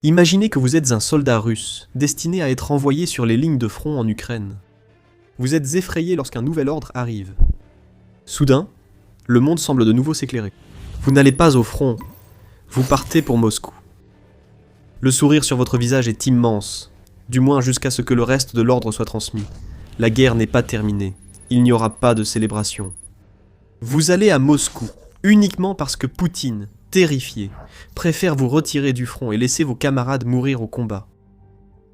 Imaginez que vous êtes un soldat russe, destiné à être envoyé sur les lignes de front en Ukraine. Vous êtes effrayé lorsqu'un nouvel ordre arrive. Soudain, le monde semble de nouveau s'éclairer. Vous n'allez pas au front, vous partez pour Moscou. Le sourire sur votre visage est immense, du moins jusqu'à ce que le reste de l'ordre soit transmis. La guerre n'est pas terminée, il n'y aura pas de célébration. Vous allez à Moscou, uniquement parce que Poutine, terrifié, préfère vous retirer du front et laisser vos camarades mourir au combat.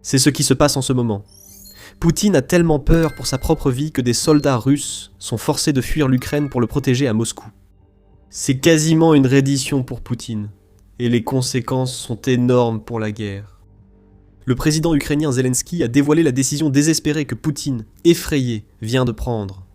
C'est ce qui se passe en ce moment. Poutine a tellement peur pour sa propre vie que des soldats russes sont forcés de fuir l'Ukraine pour le protéger à Moscou. C'est quasiment une reddition pour Poutine, et les conséquences sont énormes pour la guerre. Le président ukrainien Zelensky a dévoilé la décision désespérée que Poutine, effrayé, vient de prendre.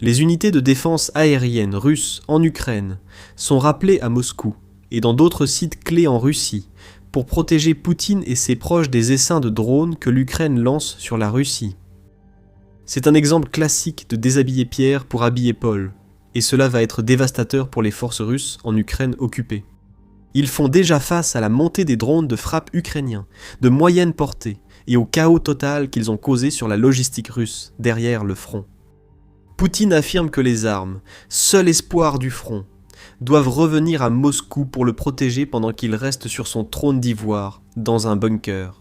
Les unités de défense aérienne russes en Ukraine sont rappelées à Moscou et dans d'autres sites clés en Russie pour protéger Poutine et ses proches des essaims de drones que l'Ukraine lance sur la Russie. C'est un exemple classique de déshabiller Pierre pour habiller Paul, et cela va être dévastateur pour les forces russes en Ukraine occupée. Ils font déjà face à la montée des drones de frappe ukrainiens, de moyenne portée, et au chaos total qu'ils ont causé sur la logistique russe, derrière le front. Poutine affirme que les armes, seul espoir du front, doivent revenir à Moscou pour le protéger pendant qu'il reste sur son trône d'ivoire, dans un bunker.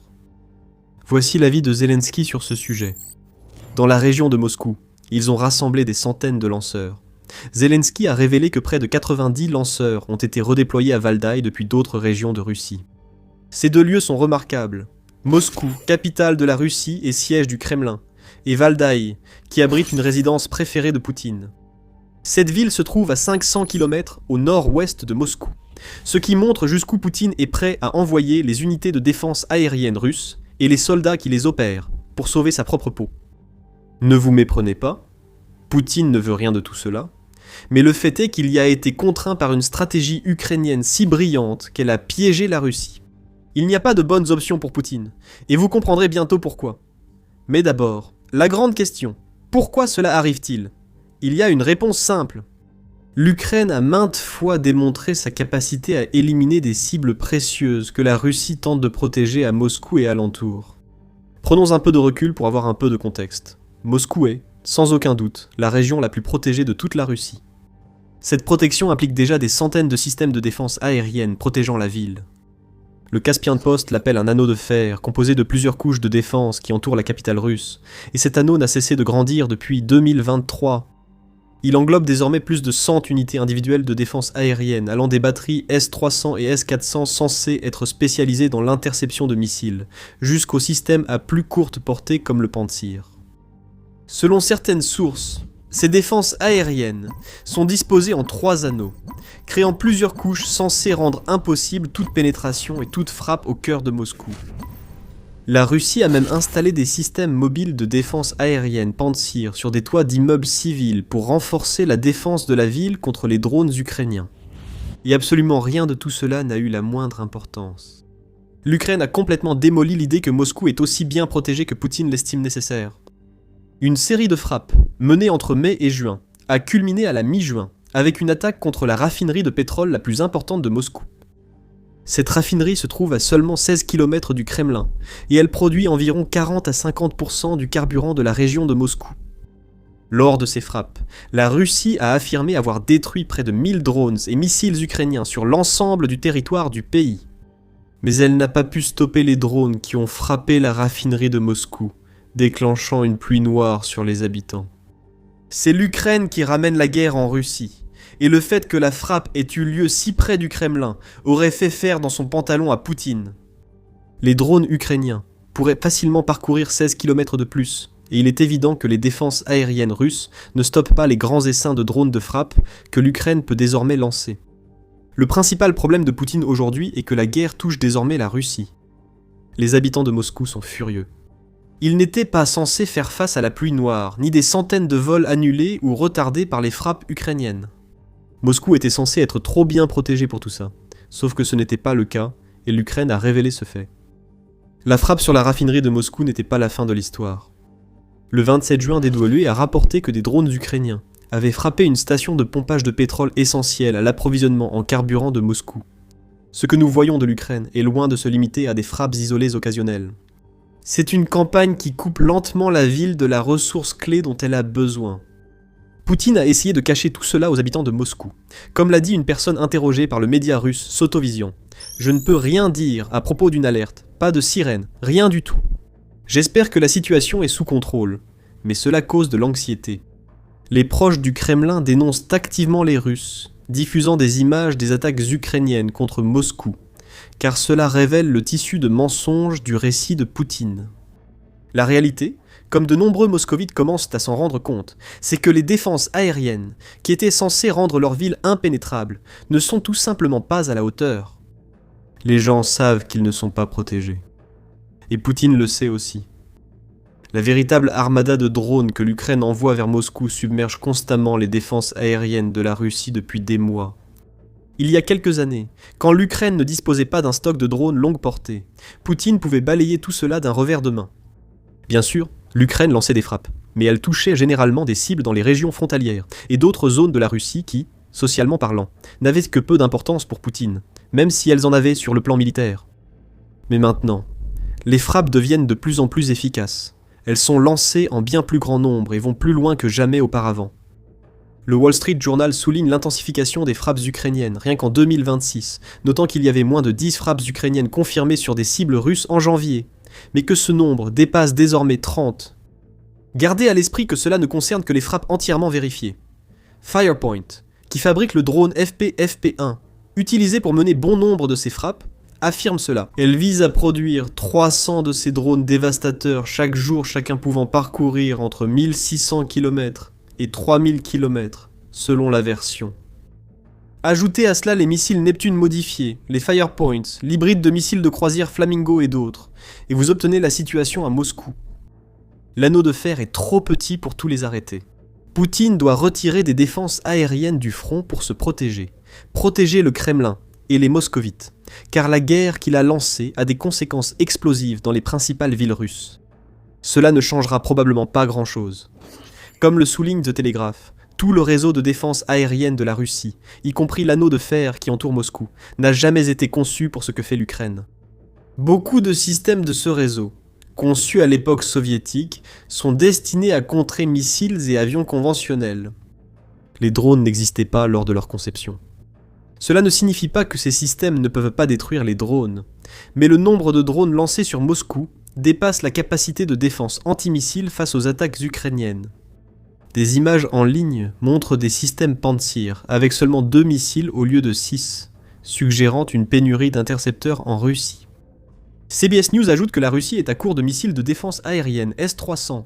Voici l'avis de Zelensky sur ce sujet. Dans la région de Moscou, ils ont rassemblé des centaines de lanceurs. Zelensky a révélé que près de 90 lanceurs ont été redéployés à Valdaï depuis d'autres régions de Russie. Ces deux lieux sont remarquables. Moscou, capitale de la Russie et siège du Kremlin, et Valdaï, qui abrite une résidence préférée de Poutine. Cette ville se trouve à 500 km au nord-ouest de Moscou, ce qui montre jusqu'où Poutine est prêt à envoyer les unités de défense aérienne russes et les soldats qui les opèrent pour sauver sa propre peau. Ne vous méprenez pas, Poutine ne veut rien de tout cela, mais le fait est qu'il y a été contraint par une stratégie ukrainienne si brillante qu'elle a piégé la Russie. Il n'y a pas de bonnes options pour Poutine, et vous comprendrez bientôt pourquoi. Mais d'abord, la grande question, pourquoi cela arrive-t-il ? Il y a une réponse simple. L'Ukraine a maintes fois démontré sa capacité à éliminer des cibles précieuses que la Russie tente de protéger à Moscou et alentour. Prenons un peu de recul pour avoir un peu de contexte. Moscou est, sans aucun doute, la région la plus protégée de toute la Russie. Cette protection implique déjà des centaines de systèmes de défense aérienne protégeant la ville. Le Caspian Post l'appelle un anneau de fer, composé de plusieurs couches de défense qui entourent la capitale russe, et cet anneau n'a cessé de grandir depuis 2023. Il englobe désormais plus de 100 unités individuelles de défense aérienne, allant des batteries S-300 et S-400 censées être spécialisées dans l'interception de missiles, jusqu'aux systèmes à plus courte portée comme le Pantsir. Selon certaines sources, ces défenses aériennes sont disposées en 3 anneaux, créant plusieurs couches censées rendre impossible toute pénétration et toute frappe au cœur de Moscou. La Russie a même installé des systèmes mobiles de défense aérienne Pantsir sur des toits d'immeubles civils pour renforcer la défense de la ville contre les drones ukrainiens. Et absolument rien de tout cela n'a eu la moindre importance. L'Ukraine a complètement démoli l'idée que Moscou est aussi bien protégé que Poutine l'estime nécessaire. Une série de frappes, menée entre mai et juin, a culminé à la mi-juin, avec une attaque contre la raffinerie de pétrole la plus importante de Moscou. Cette raffinerie se trouve à seulement 16 km du Kremlin, et elle produit environ 40 à 50% du carburant de la région de Moscou. Lors de ces frappes, la Russie a affirmé avoir détruit près de 1000 drones et missiles ukrainiens sur l'ensemble du territoire du pays. Mais elle n'a pas pu stopper les drones qui ont frappé la raffinerie de Moscou, déclenchant une pluie noire sur les habitants. C'est l'Ukraine qui ramène la guerre en Russie, et le fait que la frappe ait eu lieu si près du Kremlin aurait fait faire dans son pantalon à Poutine. Les drones ukrainiens pourraient facilement parcourir 16 km de plus, et il est évident que les défenses aériennes russes ne stoppent pas les grands essaims de drones de frappe que l'Ukraine peut désormais lancer. Le principal problème de Poutine aujourd'hui est que la guerre touche désormais la Russie. Les habitants de Moscou sont furieux. Ils n'étaient pas censés faire face à la pluie noire, ni des centaines de vols annulés ou retardés par les frappes ukrainiennes. Moscou était censé être trop bien protégé pour tout ça, sauf que ce n'était pas le cas, et l'Ukraine a révélé ce fait. La frappe sur la raffinerie de Moscou n'était pas la fin de l'histoire. Le 27 juin, DW a rapporté que des drones ukrainiens avaient frappé une station de pompage de pétrole essentielle à l'approvisionnement en carburant de Moscou. Ce que nous voyons de l'Ukraine est loin de se limiter à des frappes isolées occasionnelles. C'est une campagne qui coupe lentement la ville de la ressource clé dont elle a besoin. Poutine a essayé de cacher tout cela aux habitants de Moscou. Comme l'a dit une personne interrogée par le média russe Sotovision, « Je ne peux rien dire à propos d'une alerte, pas de sirène, rien du tout. J'espère que la situation est sous contrôle, mais cela cause de l'anxiété. » Les proches du Kremlin dénoncent activement les Russes, diffusant des images des attaques ukrainiennes contre Moscou, car cela révèle le tissu de mensonges du récit de Poutine. La réalité, comme de nombreux moscovites commencent à s'en rendre compte, c'est que les défenses aériennes, qui étaient censées rendre leur ville impénétrable, ne sont tout simplement pas à la hauteur. Les gens savent qu'ils ne sont pas protégés. Et Poutine le sait aussi. La véritable armada de drones que l'Ukraine envoie vers Moscou submerge constamment les défenses aériennes de la Russie depuis des mois. Il y a quelques années, quand l'Ukraine ne disposait pas d'un stock de drones longue portée, Poutine pouvait balayer tout cela d'un revers de main. Bien sûr, l'Ukraine lançait des frappes, mais elle touchait généralement des cibles dans les régions frontalières et d'autres zones de la Russie qui, socialement parlant, n'avaient que peu d'importance pour Poutine, même si elles en avaient sur le plan militaire. Mais maintenant, les frappes deviennent de plus en plus efficaces. Elles sont lancées en bien plus grand nombre et vont plus loin que jamais auparavant. Le Wall Street Journal souligne l'intensification des frappes ukrainiennes, rien qu'en 2026, notant qu'il y avait moins de 10 frappes ukrainiennes confirmées sur des cibles russes en janvier, mais que ce nombre dépasse désormais 30. Gardez à l'esprit que cela ne concerne que les frappes entièrement vérifiées. Firepoint, qui fabrique le drone FP-FP1, utilisé pour mener bon nombre de ces frappes, affirme cela. Elle vise à produire 300 de ces drones dévastateurs chaque jour, chacun pouvant parcourir entre 1600 km et 3000 km, selon la version. Ajoutez à cela les missiles Neptune modifiés, les Firepoints, l'hybride de missiles de croisière Flamingo et d'autres, et vous obtenez la situation à Moscou. L'anneau de fer est trop petit pour tous les arrêter. Poutine doit retirer des défenses aériennes du front pour se protéger. Protéger le Kremlin et les moscovites, car la guerre qu'il a lancée a des conséquences explosives dans les principales villes russes. Cela ne changera probablement pas grand-chose. Comme le souligne The Telegraph, tout le réseau de défense aérienne de la Russie, y compris l'anneau de fer qui entoure Moscou, n'a jamais été conçu pour ce que fait l'Ukraine. Beaucoup de systèmes de ce réseau, conçus à l'époque soviétique, sont destinés à contrer missiles et avions conventionnels. Les drones n'existaient pas lors de leur conception. Cela ne signifie pas que ces systèmes ne peuvent pas détruire les drones, mais le nombre de drones lancés sur Moscou dépasse la capacité de défense antimissile face aux attaques ukrainiennes. Des images en ligne montrent des systèmes Pantsir avec seulement 2 missiles au lieu de 6, suggérant une pénurie d'intercepteurs en Russie. CBS News ajoute que la Russie est à court de missiles de défense aérienne S-300.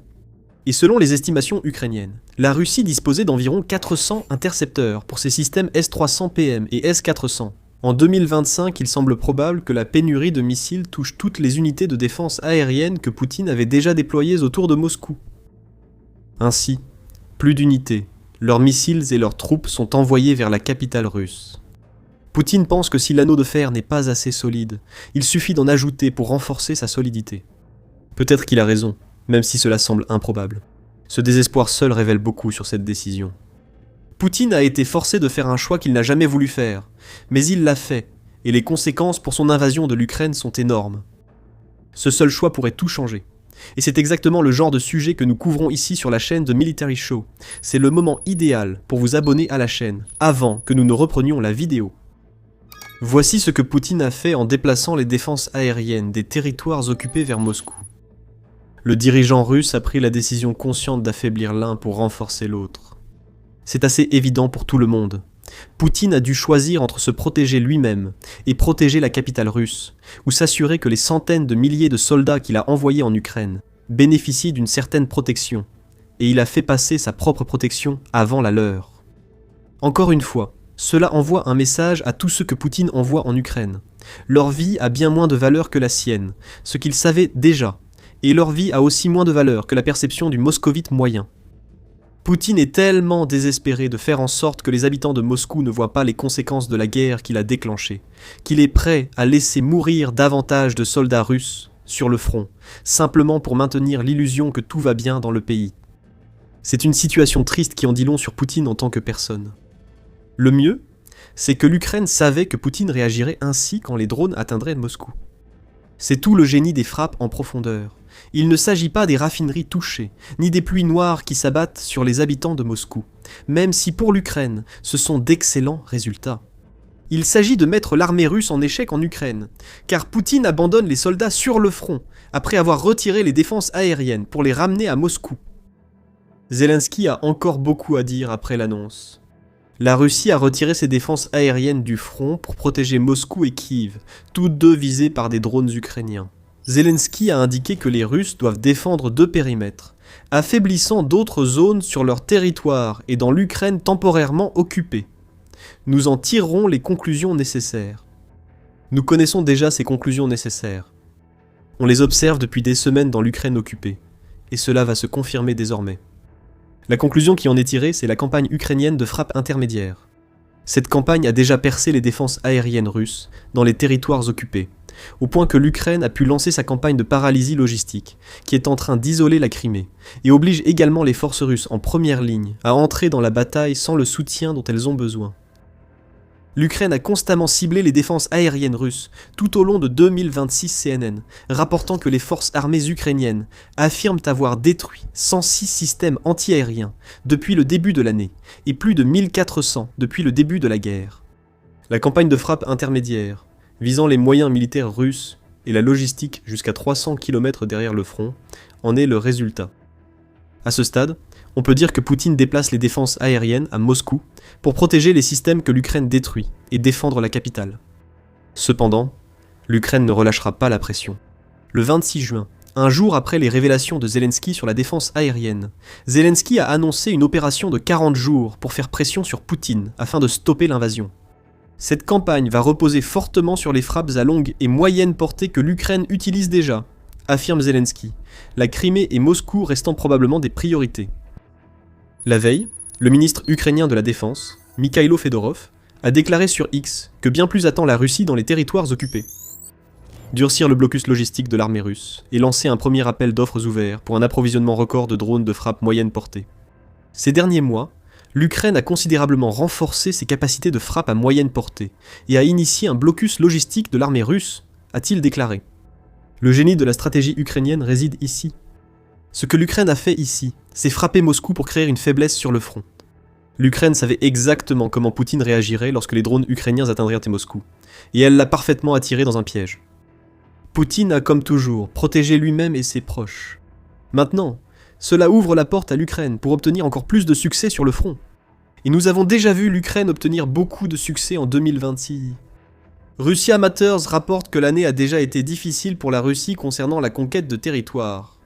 Et selon les estimations ukrainiennes, la Russie disposait d'environ 400 intercepteurs pour ses systèmes S-300PM et S-400. En 2025, il semble probable que la pénurie de missiles touche toutes les unités de défense aérienne que Poutine avait déjà déployées autour de Moscou. Ainsi, plus d'unités, leurs missiles et leurs troupes sont envoyés vers la capitale russe. Poutine pense que si l'anneau de fer n'est pas assez solide, il suffit d'en ajouter pour renforcer sa solidité. Peut-être qu'il a raison, même si cela semble improbable. Ce désespoir seul révèle beaucoup sur cette décision. Poutine a été forcé de faire un choix qu'il n'a jamais voulu faire, mais il l'a fait, et les conséquences pour son invasion de l'Ukraine sont énormes. Ce seul choix pourrait tout changer. Et c'est exactement le genre de sujet que nous couvrons ici sur la chaîne de Military Show. C'est le moment idéal pour vous abonner à la chaîne, avant que nous ne reprenions la vidéo. Voici ce que Poutine a fait en déplaçant les défenses aériennes des territoires occupés vers Moscou. Le dirigeant russe a pris la décision consciente d'affaiblir l'un pour renforcer l'autre. C'est assez évident pour tout le monde. Poutine a dû choisir entre se protéger lui-même et protéger la capitale russe, ou s'assurer que les centaines de milliers de soldats qu'il a envoyés en Ukraine bénéficient d'une certaine protection, et il a fait passer sa propre protection avant la leur. Encore une fois, cela envoie un message à tous ceux que Poutine envoie en Ukraine. Leur vie a bien moins de valeur que la sienne, ce qu'ils savaient déjà, et leur vie a aussi moins de valeur que la perception du moscovite moyen. Poutine est tellement désespéré de faire en sorte que les habitants de Moscou ne voient pas les conséquences de la guerre qu'il a déclenchée, qu'il est prêt à laisser mourir davantage de soldats russes sur le front, simplement pour maintenir l'illusion que tout va bien dans le pays. C'est une situation triste qui en dit long sur Poutine en tant que personne. Le mieux, c'est que l'Ukraine savait que Poutine réagirait ainsi quand les drones atteindraient Moscou. C'est tout le génie des frappes en profondeur. Il ne s'agit pas des raffineries touchées, ni des pluies noires qui s'abattent sur les habitants de Moscou, même si pour l'Ukraine, ce sont d'excellents résultats. Il s'agit de mettre l'armée russe en échec en Ukraine, car Poutine abandonne les soldats sur le front, après avoir retiré les défenses aériennes pour les ramener à Moscou. Zelensky a encore beaucoup à dire après l'annonce. La Russie a retiré ses défenses aériennes du front pour protéger Moscou et Kiev, toutes deux visées par des drones ukrainiens. Zelensky a indiqué que les Russes doivent défendre deux périmètres, affaiblissant d'autres zones sur leur territoire et dans l'Ukraine temporairement occupée. Nous en tirerons les conclusions nécessaires. Nous connaissons déjà ces conclusions nécessaires. On les observe depuis des semaines dans l'Ukraine occupée, et cela va se confirmer désormais. La conclusion qui en est tirée, c'est la campagne ukrainienne de frappe intermédiaire. Cette campagne a déjà percé les défenses aériennes russes dans les territoires occupés, au point que l'Ukraine a pu lancer sa campagne de paralysie logistique, qui est en train d'isoler la Crimée, et oblige également les forces russes en première ligne à entrer dans la bataille sans le soutien dont elles ont besoin. L'Ukraine a constamment ciblé les défenses aériennes russes tout au long de 2026 CNN, rapportant que les forces armées ukrainiennes affirment avoir détruit 106 systèmes antiaériens depuis le début de l'année et plus de 1400 depuis le début de la guerre. La campagne de frappe intermédiaire, visant les moyens militaires russes et la logistique jusqu'à 300 km derrière le front, en est le résultat. À ce stade, on peut dire que Poutine déplace les défenses aériennes à Moscou pour protéger les systèmes que l'Ukraine détruit et défendre la capitale. Cependant, l'Ukraine ne relâchera pas la pression. Le 26 juin, un jour après les révélations de Zelensky sur la défense aérienne, Zelensky a annoncé une opération de 40 jours pour faire pression sur Poutine afin de stopper l'invasion. Cette campagne va reposer fortement sur les frappes à longue et moyenne portée que l'Ukraine utilise déjà, affirme Zelensky, la Crimée et Moscou restant probablement des priorités. La veille, le ministre ukrainien de la Défense, Mikhailo Fedorov, a déclaré sur X que bien plus attend la Russie dans les territoires occupés. Durcir le blocus logistique de l'armée russe et lancer un premier appel d'offres ouvert pour un approvisionnement record de drones de frappe moyenne portée. Ces derniers mois, l'Ukraine a considérablement renforcé ses capacités de frappe à moyenne portée et a initié un blocus logistique de l'armée russe, a-t-il déclaré. Le génie de la stratégie ukrainienne réside ici. Ce que l'Ukraine a fait ici, c'est frapper Moscou pour créer une faiblesse sur le front. L'Ukraine savait exactement comment Poutine réagirait lorsque les drones ukrainiens atteindraient Moscou, et elle l'a parfaitement attiré dans un piège. Poutine a comme toujours protégé lui-même et ses proches. Maintenant, cela ouvre la porte à l'Ukraine pour obtenir encore plus de succès sur le front. Et nous avons déjà vu l'Ukraine obtenir beaucoup de succès en 2026. Russia Matters rapporte que l'année a déjà été difficile pour la Russie concernant la conquête de territoires.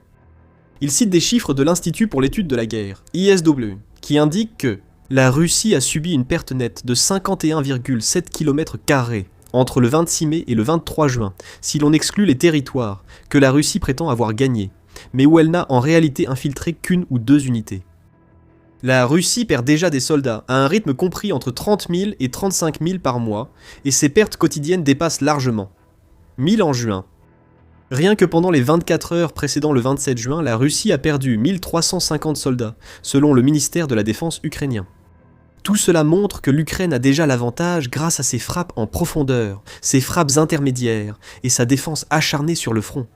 Il cite des chiffres de l'Institut pour l'étude de la guerre, ISW, qui indiquent que la Russie a subi une perte nette de 51,7 km² entre le 26 mai et le 23 juin, si l'on exclut les territoires que la Russie prétend avoir gagnés, mais où elle n'a en réalité infiltré qu'une ou deux unités. La Russie perd déjà des soldats à un rythme compris entre 30 000 et 35 000 par mois, et ses pertes quotidiennes dépassent largement 1000 en juin. Rien que pendant les 24 heures précédant le 27 juin, la Russie a perdu 1350 soldats, selon le ministère de la Défense ukrainien. Tout cela montre que l'Ukraine a déjà l'avantage grâce à ses frappes en profondeur, ses frappes intermédiaires et sa défense acharnée sur le front.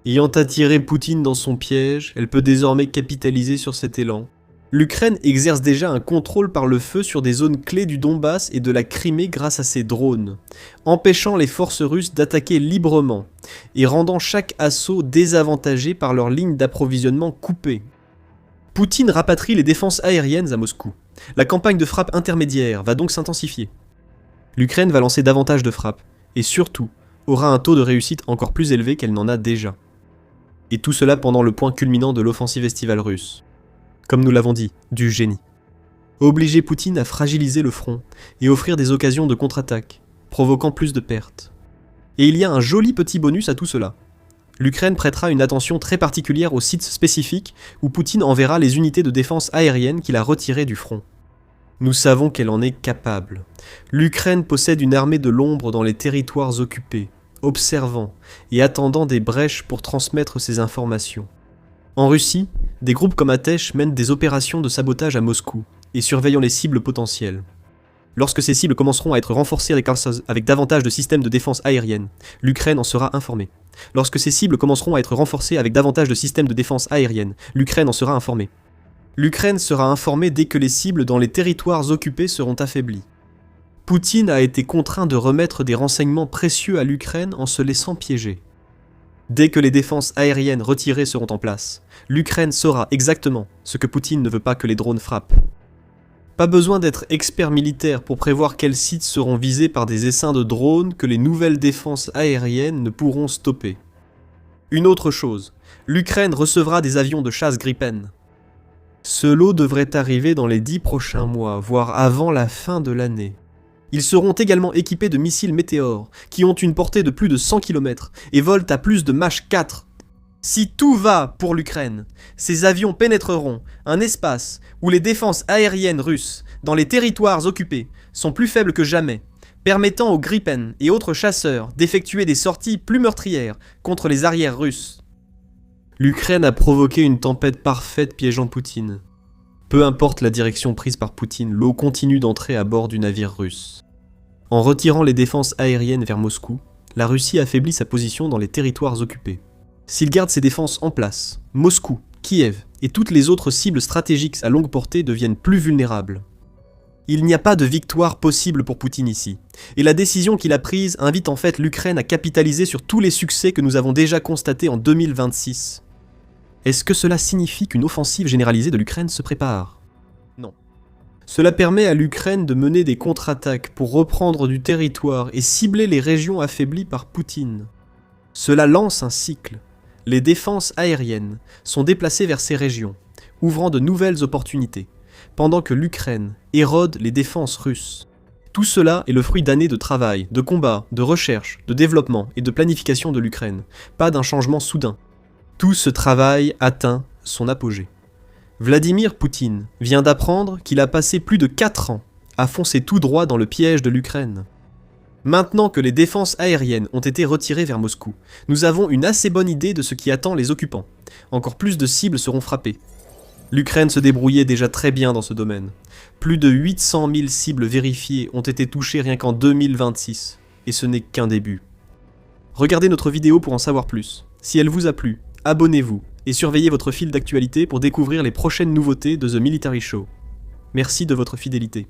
Ayant attiré Poutine dans son piège, elle peut désormais capitaliser sur cet élan. L'Ukraine exerce déjà un contrôle par le feu sur des zones clés du Donbass et de la Crimée grâce à ses drones, empêchant les forces russes d'attaquer librement et rendant chaque assaut désavantagé par leurs lignes d'approvisionnement coupées. Poutine rapatrie les défenses aériennes à Moscou. La campagne de frappe intermédiaire va donc s'intensifier. L'Ukraine va lancer davantage de frappes et surtout aura un taux de réussite encore plus élevé qu'elle n'en a déjà. Et tout cela pendant le point culminant de l'offensive estivale russe. Comme nous l'avons dit, du génie. Obliger Poutine à fragiliser le front et offrir des occasions de contre-attaque, provoquant plus de pertes. Et il y a un joli petit bonus à tout cela. L'Ukraine prêtera une attention très particulière aux sites spécifiques où Poutine enverra les unités de défense aérienne qu'il a retirées du front. Nous savons qu'elle en est capable. L'Ukraine possède une armée de l'ombre dans les territoires occupés, observant et attendant des brèches pour transmettre ces informations. En Russie, des groupes comme Atesh mènent des opérations de sabotage à Moscou et surveillant les cibles potentielles. Lorsque ces cibles commenceront à être renforcées avec davantage de systèmes de défense aérienne, l'Ukraine en sera informée. Lorsque ces cibles commenceront à être renforcées avec davantage de systèmes de défense aérienne, l'Ukraine en sera informée. L'Ukraine sera informée dès que les cibles dans les territoires occupés seront affaiblies. Poutine a été contraint de remettre des renseignements précieux à l'Ukraine en se laissant piéger. Dès que les défenses aériennes retirées seront en place, l'Ukraine saura exactement ce que Poutine ne veut pas que les drones frappent. Pas besoin d'être expert militaire pour prévoir quels sites seront visés par des essaims de drones que les nouvelles défenses aériennes ne pourront stopper. Une autre chose, l'Ukraine recevra des avions de chasse Gripen. Ce lot devrait arriver dans les 10 prochains mois, voire avant la fin de l'année. Ils seront également équipés de missiles Météor, qui ont une portée de plus de 100 km et volent à plus de Mach 4. Si tout va pour l'Ukraine, ces avions pénétreront un espace où les défenses aériennes russes, dans les territoires occupés, sont plus faibles que jamais, permettant aux Gripen et autres chasseurs d'effectuer des sorties plus meurtrières contre les arrières russes. L'Ukraine a provoqué une tempête parfaite piégeant Poutine. Peu importe la direction prise par Poutine, l'eau continue d'entrer à bord du navire russe. En retirant les défenses aériennes vers Moscou, la Russie affaiblit sa position dans les territoires occupés. S'il garde ses défenses en place, Moscou, Kiev et toutes les autres cibles stratégiques à longue portée deviennent plus vulnérables. Il n'y a pas de victoire possible pour Poutine ici, et la décision qu'il a prise invite en fait l'Ukraine à capitaliser sur tous les succès que nous avons déjà constatés en 2026. Est-ce que cela signifie qu'une offensive généralisée de l'Ukraine se prépare? Non. Cela permet à l'Ukraine de mener des contre-attaques pour reprendre du territoire et cibler les régions affaiblies par Poutine. Cela lance un cycle. Les défenses aériennes sont déplacées vers ces régions, ouvrant de nouvelles opportunités, pendant que l'Ukraine érode les défenses russes. Tout cela est le fruit d'années de travail, de combat, de recherche, de développement et de planification de l'Ukraine, pas d'un changement soudain. Tout ce travail atteint son apogée. Vladimir Poutine vient d'apprendre qu'il a passé plus de 4 ans à foncer tout droit dans le piège de l'Ukraine. Maintenant que les défenses aériennes ont été retirées vers Moscou, nous avons une assez bonne idée de ce qui attend les occupants. Encore plus de cibles seront frappées. L'Ukraine se débrouillait déjà très bien dans ce domaine. Plus de 800 000 cibles vérifiées ont été touchées rien qu'en 2026, et ce n'est qu'un début. Regardez notre vidéo pour en savoir plus. Si elle vous a plu, abonnez-vous et surveillez votre fil d'actualité pour découvrir les prochaines nouveautés de The Military Show. Merci de votre fidélité.